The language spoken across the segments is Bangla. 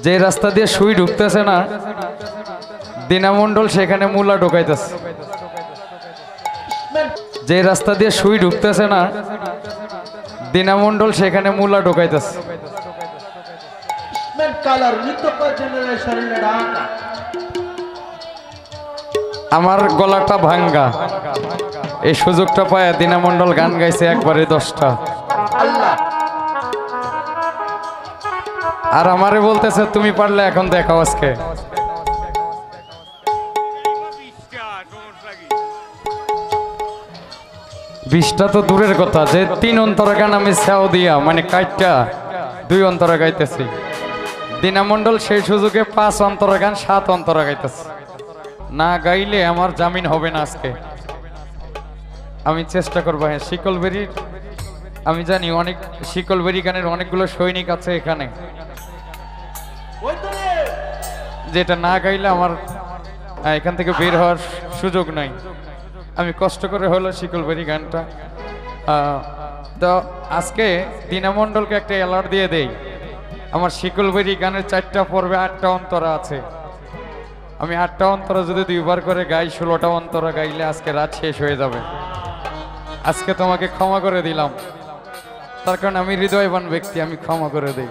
যে রাস্তা দিয়ে সুই ঢুকতেছে না দিনামণ্ডল সেখানে মূলা ঢোকাইতেছে। যে রাস্তা দিয়ে সুই ঢুকতেছে না দিনামণ্ডল সেখানে মূলা ঢোকাইতেছে। আমার গলাটা ভাঙ্গা, এই সুযোগটা পায় দিনামণ্ডল গান গাইছে একবারে 10টা। আর আমারে বলতেছে তুমি পারলে এখন দেখাও আজকে। বিশটা তো দূরের কথা, যে 3 অন্তরা গান আমি ছাও দিয়া মানে কাইটটা 2 অন্তরা গাইতেছি। দিনামণ্ডল সেই সুযোগে 5 অন্তরা গান 7 অন্তরা গাইতেছে। না গাইলে আমার জামিন হবে না আজকে। আমি চেষ্টা করবো। হ্যাঁ, শিকলবেরির আমি জানি অনেক শিকলবেরি গানের অনেকগুলো সৈনিক আছে এখানে, যেটা না গাইলে আমার এখান থেকে বের হওয়ার সুযোগ নাই। আমি কষ্ট করে হলো শিকলবেরি গানটা। তো আজকে দিনামণ্ডলকে একটা অ্যালার্ট দিয়ে দেই। আমার শিকলবেরি গানের 4টা পর্বে 8টা অন্তরা আছে। আমি 8টা অন্তরা যদি 2বার করে গাই 16টা অন্তরা গাইলে আজকে রাত শেষ হয়ে যাবে। আজকে তোমাকে ক্ষমা করে দিলাম, তার কারণ আমি হৃদয়বান ব্যক্তি, আমি ক্ষমা করে দেই।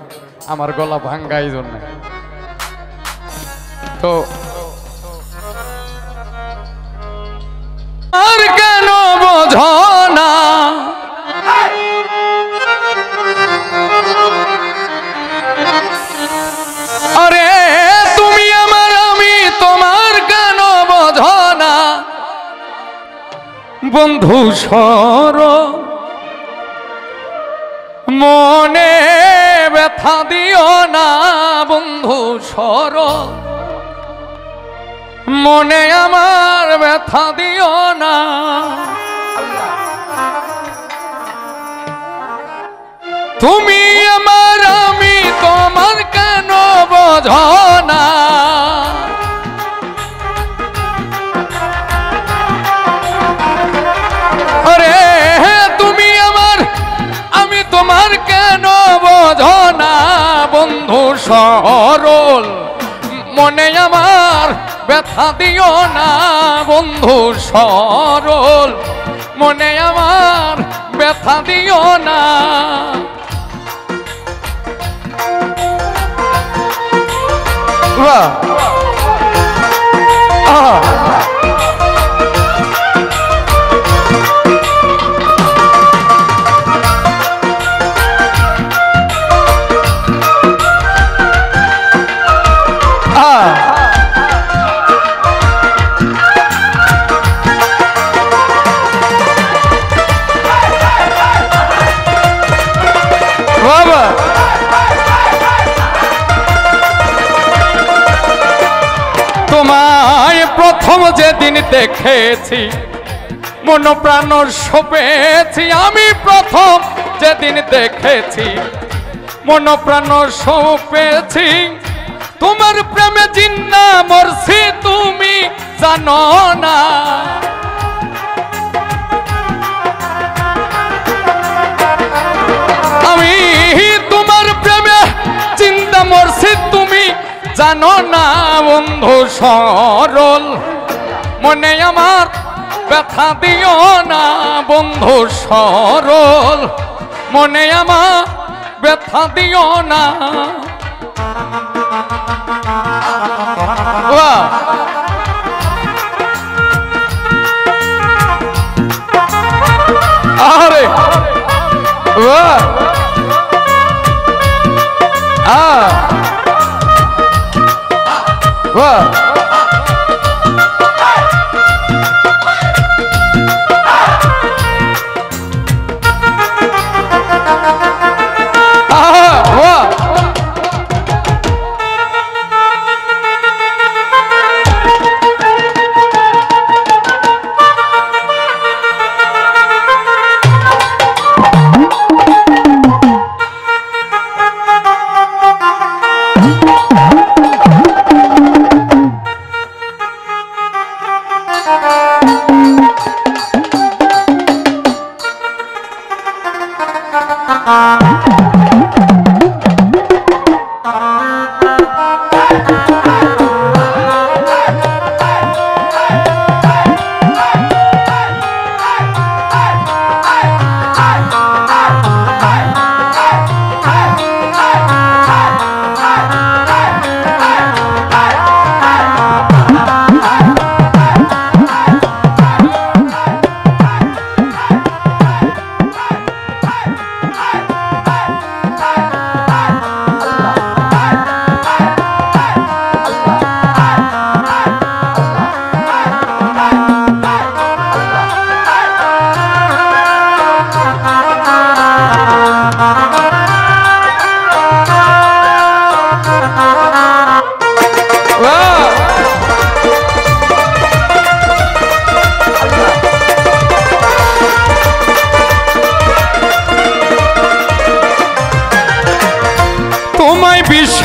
আমার গলা ভাঙ্গা এই জন্য। তো আর কেন বোঝো না আরে তুমি আমার আমি তোমার কেন বোঝো না বন্ধু সর মনে ব্যথা দিও না বন্ধু সর মনে আমার ব্যথা দিও না। তুমি আমার আমি তোমার কেন বোঝো না আরে তুমি আমার আমি তোমার কেন বোঝো না বন্ধু সরল মনে আমার ব্যথা দিও না বন্ধু সরল মনে আমার ব্যথা দিও না। তোমায় প্রথম যেদিন দেখেছি মন প্রাণ সপেছি আমি প্রথম যেদিন দেখেছি মন প্রাণ সপেছি তোমার প্রেমে জিন্না মরছি তুমি জানো না আমি তোমার প্রেমে চিন্তা মরছি তুমি জানো না বন্ধু সরল মনে আমার ব্যথা দিও না বন্ধু সরল মনে আমার ব্যথা দিও না। আরে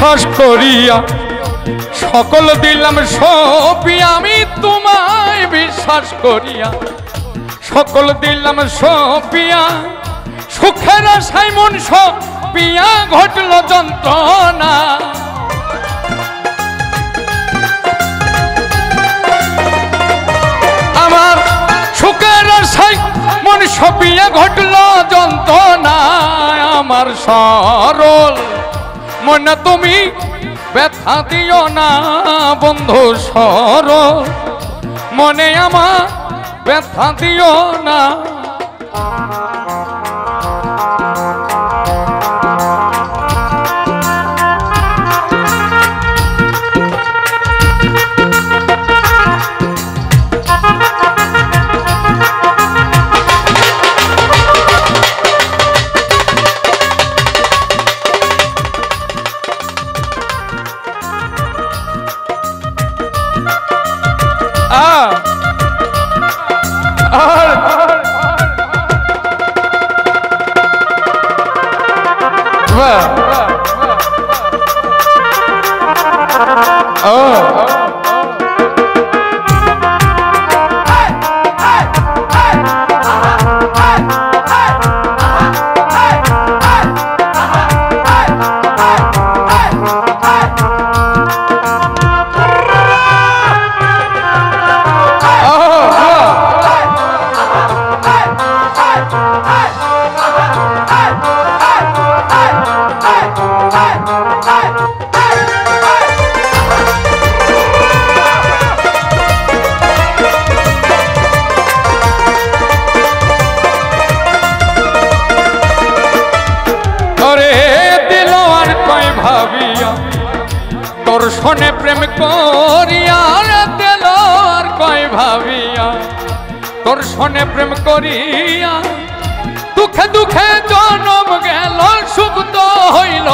বিশ্বাস করিয়া সকল দিলাম সপি আমি তোমায় বিশ্বাস করিয়া সকল দিলাম সপিয়া সুখের আশায় মন সপিয়া ঘটল যন্ত্রণা আমার সুখের আশায় মন সপিয়া ঘটল যন্ত্রণা আমার সরল মনে তুমি ব্যথা দিও না বন্ধু সরল মনে আমার ব্যথা দিও না তোর শোনে প্রেম করিয়া দিল আর কয় ভাবিয়া তোর শোনে প্রেম করিয়া দুঃখে দুঃখে জনম গেল সুখ তো হইল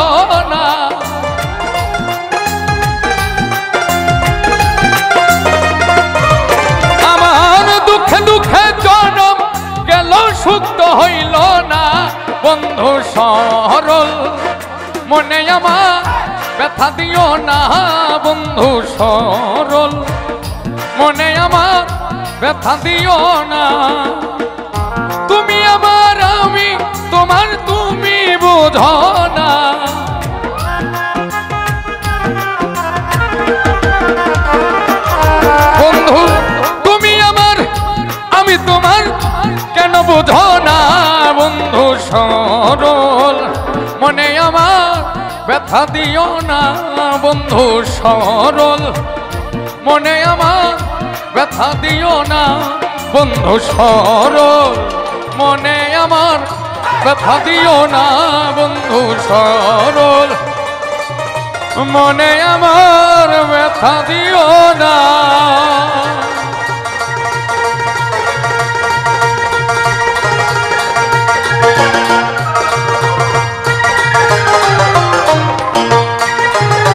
না আমার দুঃখে দুঃখে জনম গেল সুখ তো হইল না বন্ধু সরল মনে আমার ব্যথা দিও না বন্ধু সরল মনে আমার ব্যথা দিও না তুমি আমার আমি তোমার তুমি বোঝো না বন্ধু তুমি আমার আমি তোমার কেন বোঝো না বন্ধু সরল মনে আমার ব্যথা দিও না বন্ধু সরল মনে আমার ব্যথা দিও না বন্ধু সরল মনে আমার ব্যথা দিও না বন্ধু সরল মনে আমার ব্যথা দিও না